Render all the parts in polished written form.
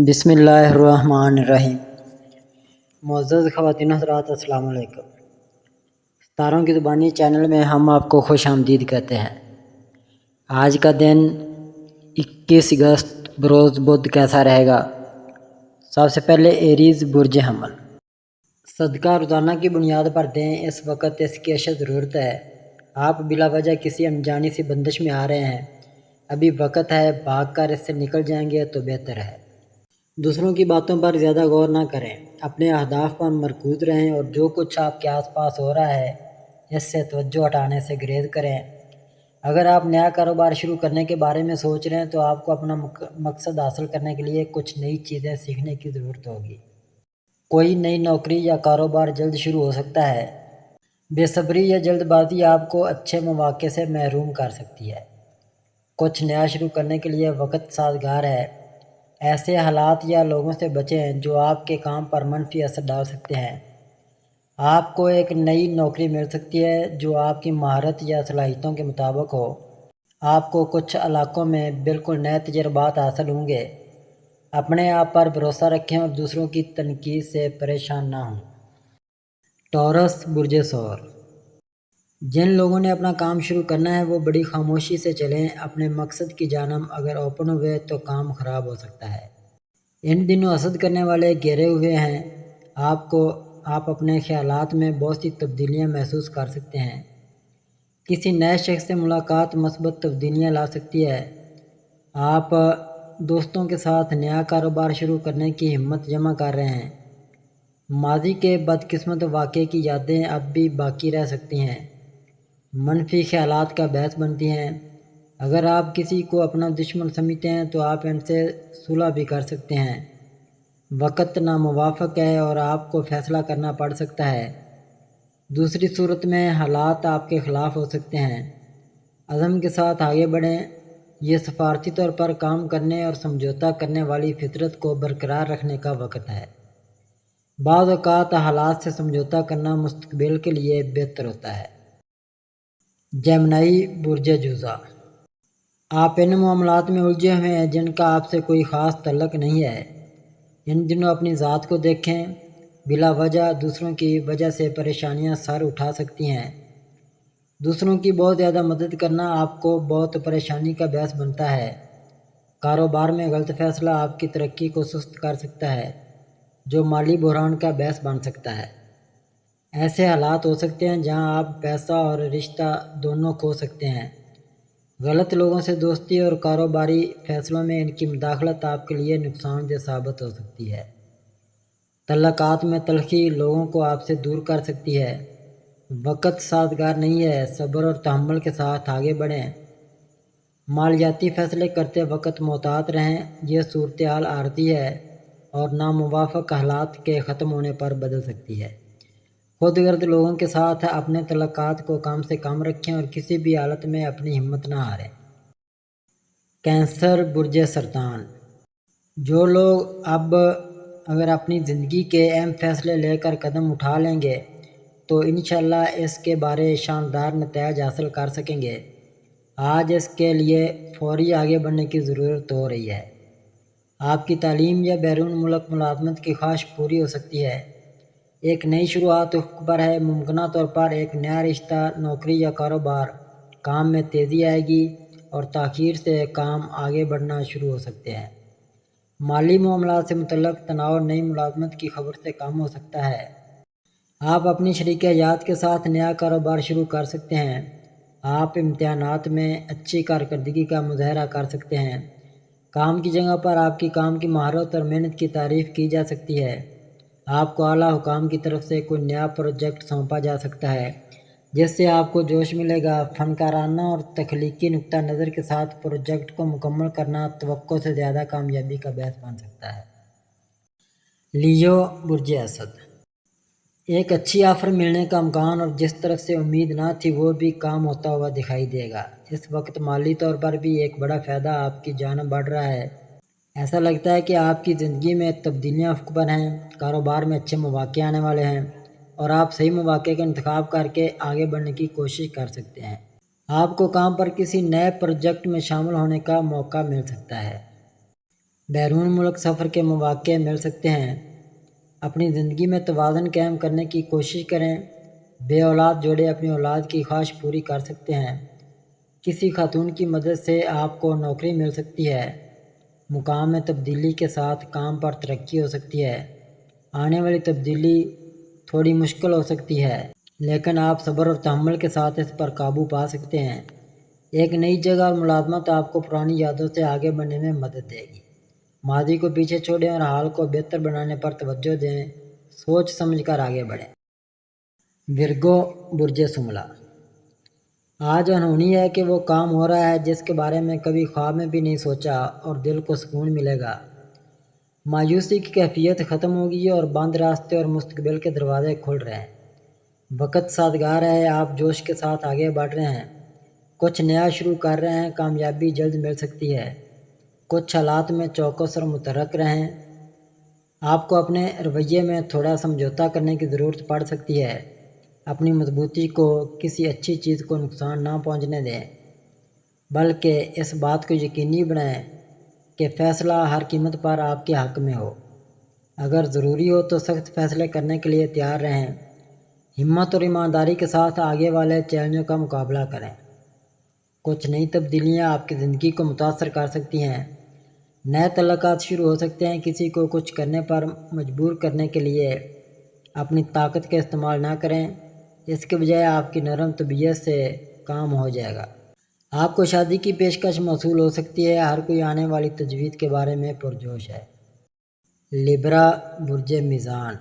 بسم اللہ الرحمن الرحیم۔ معزز خواتین حضرات، السلام علیکم۔ ستاروں کی زبانی چینل میں ہم آپ کو خوش آمدید کہتے ہیں۔ آج کا دن 21 اگست بروز بدھ کیسا رہے گا؟ سب سے پہلے ایریز برج حمل۔ صدقہ روزانہ کی بنیاد پر دیں، اس وقت اس کی اشد ضرورت ہے۔ آپ بلا وجہ کسی انجانی سی بندش میں آ رہے ہیں، ابھی وقت ہے، بھاگ کر اس سے نکل جائیں گے تو بہتر ہے۔ دوسروں کی باتوں پر زیادہ غور نہ کریں، اپنے اہداف پر مرکوز رہیں اور جو کچھ آپ کے آس پاس ہو رہا ہے اس سے توجہ ہٹانے سے گریز کریں۔ اگر آپ نیا کاروبار شروع کرنے کے بارے میں سوچ رہے ہیں تو آپ کو اپنا مقصد حاصل کرنے کے لیے کچھ نئی چیزیں سیکھنے کی ضرورت ہوگی۔ کوئی نئی نوکری یا کاروبار جلد شروع ہو سکتا ہے۔ بے صبری یا جلد بازی آپ کو اچھے مواقع سے محروم کر سکتی ہے۔ کچھ نیا شروع کرنے کے لیے وقت سازگار ہے۔ ایسے حالات یا لوگوں سے بچیں جو آپ کے کام پر منفی اثر ڈال سکتے ہیں۔ آپ کو ایک نئی نوکری مل سکتی ہے جو آپ کی مہارت یا صلاحیتوں کے مطابق ہو۔ آپ کو کچھ علاقوں میں بالکل نئے تجربات حاصل ہوں گے۔ اپنے آپ پر بھروسہ رکھیں اور دوسروں کی تنقید سے پریشان نہ ہوں۔ ٹورس برج ثور۔ جن لوگوں نے اپنا کام شروع کرنا ہے وہ بڑی خاموشی سے چلیں، اپنے مقصد کی جانب اگر اوپن ہوئے تو کام خراب ہو سکتا ہے۔ ان دنوں حسد کرنے والے گھیرے ہوئے ہیں۔ آپ اپنے خیالات میں بہت سی تبدیلیاں محسوس کر سکتے ہیں۔ کسی نئے شخص سے ملاقات مثبت تبدیلیاں لا سکتی ہے۔ آپ دوستوں کے ساتھ نیا کاروبار شروع کرنے کی ہمت جمع کر رہے ہیں۔ ماضی کے بدقسمت واقعے کی یادیں اب بھی باقی رہ سکتی ہیں۔ منفی خیالات کا باعث بنتی ہیں۔ اگر آپ کسی کو اپنا دشمن سمجھتے ہیں تو آپ ان سے صلح بھی کر سکتے ہیں۔ وقت ناموافق ہے اور آپ کو فیصلہ کرنا پڑ سکتا ہے۔ دوسری صورت میں حالات آپ کے خلاف ہو سکتے ہیں۔ عزم کے ساتھ آگے بڑھیں۔ یہ سفارتی طور پر کام کرنے اور سمجھوتہ کرنے والی فطرت کو برقرار رکھنے کا وقت ہے۔ بعض اوقات حالات سے سمجھوتہ کرنا مستقبل کے لیے بہتر ہوتا ہے۔ جیمنائی برج جوزا۔ آپ ان معاملات میں الجھے ہوئے ہیں جن کا آپ سے کوئی خاص تعلق نہیں ہے۔ ان دنوں اپنی ذات کو دیکھیں۔ بلا وجہ دوسروں کی وجہ سے پریشانیاں سر اٹھا سکتی ہیں۔ دوسروں کی بہت زیادہ مدد کرنا آپ کو بہت پریشانی کا باعث بنتا ہے۔ کاروبار میں غلط فیصلہ آپ کی ترقی کو سست کر سکتا ہے، جو مالی بحران کا باعث بن سکتا ہے۔ ایسے حالات ہو سکتے ہیں جہاں آپ پیسہ اور رشتہ دونوں کھو سکتے ہیں۔ غلط لوگوں سے دوستی اور کاروباری فیصلوں میں ان کی مداخلت آپ کے لیے نقصان دہ ثابت ہو سکتی ہے۔ تعلقات میں تلخی لوگوں کو آپ سے دور کر سکتی ہے۔ وقت سازگار نہیں ہے، صبر اور تحمل کے ساتھ آگے بڑھیں۔ مالیاتی فیصلے کرتے وقت محتاط رہیں، یہ صورتحال عارضی ہے اور ناموافق حالات کے ختم ہونے پر بدل سکتی ہے۔ خود غرض لوگوں کے ساتھ اپنے تعلقات کو کم سے کم رکھیں اور کسی بھی حالت میں اپنی ہمت نہ ہاریں۔ کینسر برج سرطان۔ جو لوگ اگر اپنی زندگی کے اہم فیصلے لے کر قدم اٹھا لیں گے تو انشاءاللہ اس کے بارے شاندار نتائج حاصل کر سکیں گے۔ آج اس کے لیے فوری آگے بڑھنے کی ضرورت ہو رہی ہے۔ آپ کی تعلیم یا بیرون ملک ملازمت کی خواہش پوری ہو سکتی ہے۔ ایک نئی شروعات افق پر ہے، ممکنہ طور پر ایک نیا رشتہ، نوکری یا کاروبار کام میں تیزی آئے گی اور تاخیر سے کام آگے بڑھنا شروع ہو سکتے ہیں۔ مالی معاملات سے متعلق تناؤ نئی ملازمت کی خبر سے کم ہو سکتا ہے۔ آپ اپنی شریک حیات کے ساتھ نیا کاروبار شروع کر سکتے ہیں۔ آپ امتحانات میں اچھی کارکردگی کا مظاہرہ کر سکتے ہیں۔ کام کی جگہ پر آپ کی کام کی مہارت اور محنت کی تعریف کی جا سکتی ہے۔ آپ کو اعلیٰ حکام کی طرف سے کوئی نیا پروجیکٹ سونپا جا سکتا ہے جس سے آپ کو جوش ملے گا۔ فنکارانہ اور تخلیقی نقطہ نظر کے ساتھ پروجیکٹ کو مکمل کرنا توقع سے زیادہ کامیابی کا باعث بن سکتا ہے۔ لیو برج اسد۔ ایک اچھی آفر ملنے کا امکان اور جس طرف سے امید نہ تھی وہ بھی کام ہوتا ہوا دکھائی دے گا۔ اس وقت مالی طور پر بھی ایک بڑا فائدہ آپ کی جانب بڑھ رہا ہے۔ ایسا لگتا ہے کہ آپ کی زندگی میں تبدیلیاں افق پر ہیں۔ کاروبار میں اچھے مواقع آنے والے ہیں اور آپ صحیح مواقع کا انتخاب کر کے آگے بڑھنے کی کوشش کر سکتے ہیں۔ آپ کو کام پر کسی نئے پروجیکٹ میں شامل ہونے کا موقع مل سکتا ہے۔ بیرون ملک سفر کے مواقع مل سکتے ہیں۔ اپنی زندگی میں توازن قائم کرنے کی کوشش کریں۔ بے اولاد جوڑے اپنی اولاد کی خواہش پوری کر سکتے ہیں۔ کسی خاتون کی مدد سے آپ کو نوکری مل سکتی ہے۔ مقام میں تبدیلی کے ساتھ کام پر ترقی ہو سکتی ہے۔ آنے والی تبدیلی تھوڑی مشکل ہو سکتی ہے، لیکن آپ صبر اور تحمل کے ساتھ اس پر قابو پا سکتے ہیں۔ ایک نئی جگہ اور ملازمت آپ کو پرانی یادوں سے آگے بڑھنے میں مدد دے گی۔ ماضی کو پیچھے چھوڑیں اور حال کو بہتر بنانے پر توجہ دیں۔ سوچ سمجھ کر آگے بڑھیں۔ ورگو برج شملہ، آج انہونی ہے کہ وہ کام ہو رہا ہے جس کے بارے میں کبھی خواب میں بھی نہیں سوچا اور دل کو سکون ملے گا۔ مایوسی کی کیفیت ختم ہوگی اور بند راستے اور مستقبل کے دروازے کھل رہے ہیں۔ وقت سازگار ہے، آپ جوش کے ساتھ آگے بڑھ رہے ہیں، کچھ نیا شروع کر رہے ہیں، کامیابی جلد مل سکتی ہے۔ کچھ حالات میں چوکس اور متحرک رہیں، آپ کو اپنے رویے میں تھوڑا سمجھوتا کرنے کی ضرورت پڑ سکتی ہے۔ اپنی مضبوطی کو کسی اچھی چیز کو نقصان نہ پہنچنے دیں، بلکہ اس بات کو یقینی بنائیں کہ فیصلہ ہر قیمت پر آپ کے حق میں ہو۔ اگر ضروری ہو تو سخت فیصلے کرنے کے لیے تیار رہیں۔ ہمت اور ایمانداری کے ساتھ آگے والے چیلنجوں کا مقابلہ کریں۔ کچھ نئی تبدیلیاں آپ کی زندگی کو متاثر کر سکتی ہیں۔ نئے تعلقات شروع ہو سکتے ہیں۔ کسی کو کچھ کرنے پر مجبور کرنے کے لیے اپنی طاقت کا استعمال نہ کریں، اس کے بجائے آپ کی نرم طبیعت سے کام ہو جائے گا۔ آپ کو شادی کی پیشکش موصول ہو سکتی ہے۔ ہر کوئی آنے والی تجویز کے بارے میں پرجوش ہے۔ لیبرا برج میزان،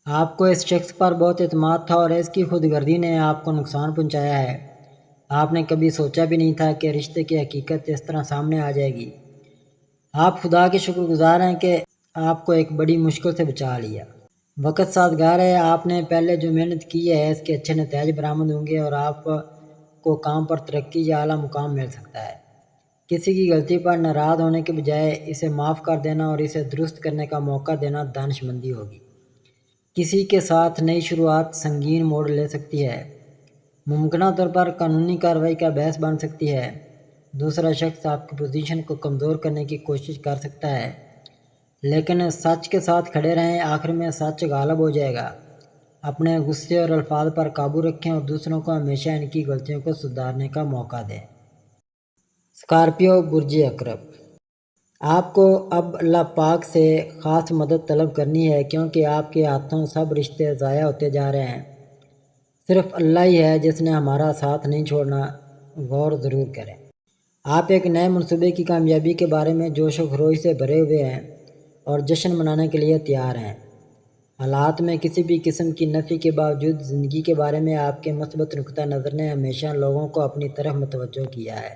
آپ کو اس شخص پر بہت اعتماد تھا اور اس کی خود غرضی نے آپ کو نقصان پہنچایا ہے۔ آپ نے کبھی سوچا بھی نہیں تھا کہ رشتے کی حقیقت اس طرح سامنے آ جائے گی۔ آپ خدا کے شکر گزار ہیں کہ آپ کو ایک بڑی مشکل سے بچا لیا۔ وقت سازگار ہے، آپ نے پہلے جو محنت کی ہے اس کے اچھے نتائج برآمد ہوں گے اور آپ کو کام پر ترقی یا اعلیٰ مقام مل سکتا ہے۔ کسی کی غلطی پر ناراض ہونے کے بجائے اسے معاف کر دینا اور اسے درست کرنے کا موقع دینا دانش مندی ہوگی۔ کسی کے ساتھ نئی شروعات سنگین موڑ لے سکتی ہے۔ ممکنہ طور پر قانونی کارروائی کا باعث بن سکتی ہے۔ دوسرا شخص آپ کی پوزیشن کو کمزور کرنے کی کوشش کر سکتا ہے، لیکن سچ کے ساتھ کھڑے رہیں، آخر میں سچ غالب ہو جائے گا۔ اپنے غصے اور الفاظ پر قابو رکھیں اور دوسروں کو ہمیشہ ان کی غلطیوں کو سدھارنے کا موقع دیں۔ اسکارپیو برج عقرب، آپ کو اب اللہ پاک سے خاص مدد طلب کرنی ہے کیونکہ آپ کے ہاتھوں سب رشتے ضائع ہوتے جا رہے ہیں۔ صرف اللہ ہی ہے جس نے ہمارا ساتھ نہیں چھوڑنا، غور ضرور کریں۔ آپ ایک نئے منصوبے کی کامیابی کے بارے میں جوش و خروش سے بھرے ہوئے ہیں اور جشن منانے کے لیے تیار ہیں۔ حالات میں کسی بھی قسم کی نفی کے باوجود زندگی کے بارے میں آپ کے مثبت نقطہ نظر نے ہمیشہ لوگوں کو اپنی طرف متوجہ کیا ہے۔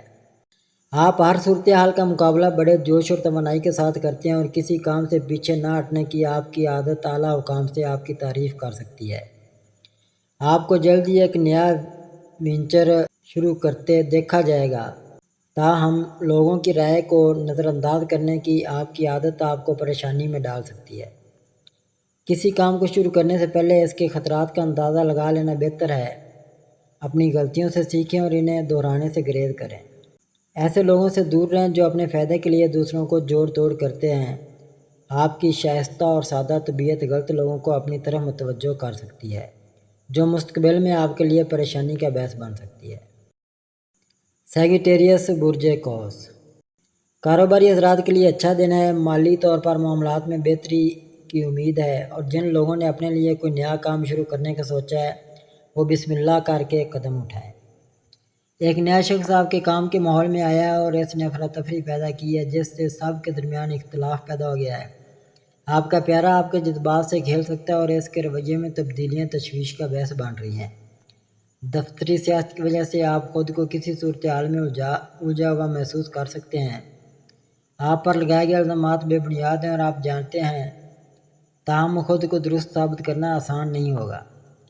آپ ہر صورتحال کا مقابلہ بڑے جوش اور توانائی کے ساتھ کرتے ہیں اور کسی کام سے پیچھے نہ ہٹنے کی آپ کی عادت اعلیٰ حکام سے آپ کی تعریف کر سکتی ہے۔ آپ کو جلد ہی ایک نیا وینچر شروع کرتے دیکھا جائے گا، تاہم لوگوں کی رائے کو نظر انداز کرنے کی آپ کی عادت آپ کو پریشانی میں ڈال سکتی ہے۔ کسی کام کو شروع کرنے سے پہلے اس کے خطرات کا اندازہ لگا لینا بہتر ہے۔ اپنی غلطیوں سے سیکھیں اور انہیں دہرانے سے گریز کریں۔ ایسے لوگوں سے دور رہیں جو اپنے فائدے کے لیے دوسروں کو جوڑ توڑ کرتے ہیں۔ آپ کی شائستہ اور سادہ طبیعت غلط لوگوں کو اپنی طرف متوجہ کر سکتی ہے، جو مستقبل میں آپ کے لیے پریشانی کا باعث بن سکتی ہے۔ سیگیٹیریس برج قوس، کاروباری حضرات کے لیے اچھا دن ہے۔ مالی طور پر معاملات میں بہتری کی امید ہے اور جن لوگوں نے اپنے لیے کوئی نیا کام شروع کرنے کا سوچا ہے وہ بسم اللہ کر کے قدم اٹھائیں۔ ایک نیا شخص آپ کے کام کے ماحول میں آیا ہے اور اس نے افراتفری پیدا کی ہے جس سے سب کے درمیان اختلاف پیدا ہو گیا ہے۔ آپ کا پیارا آپ کے جذبات سے کھیل سکتا ہے اور اس کے رویے میں تبدیلیاں تشویش کا باعث بن رہی ہیں۔ دفتری سیاست کی وجہ سے آپ خود کو کسی صورتحال میں الجھا ہوا محسوس کر سکتے ہیں۔ آپ پر لگائے گئے الزامات بے بنیاد ہیں اور آپ جانتے ہیں، تاہم خود کو درست ثابت کرنا آسان نہیں ہوگا۔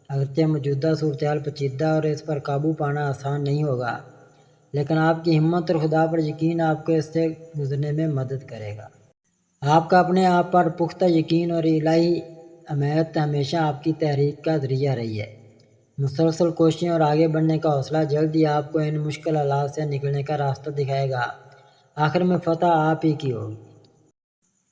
اگرچہ موجودہ صورتحال پیچیدہ اور اس پر قابو پانا آسان نہیں ہوگا، لیکن آپ کی ہمت اور خدا پر یقین آپ کو اس سے گزرنے میں مدد کرے گا۔ آپ کا اپنے آپ پر پختہ یقین اور الہی حمایت ہمیشہ آپ کی تحریک کا ذریعہ رہی ہے۔ مسلسل کوششیں اور آگے بڑھنے کا حوصلہ جلد ہی آپ کو ان مشکل حالات سے نکلنے کا راستہ دکھائے گا۔ آخر میں فتح آپ ہی کی ہوگی۔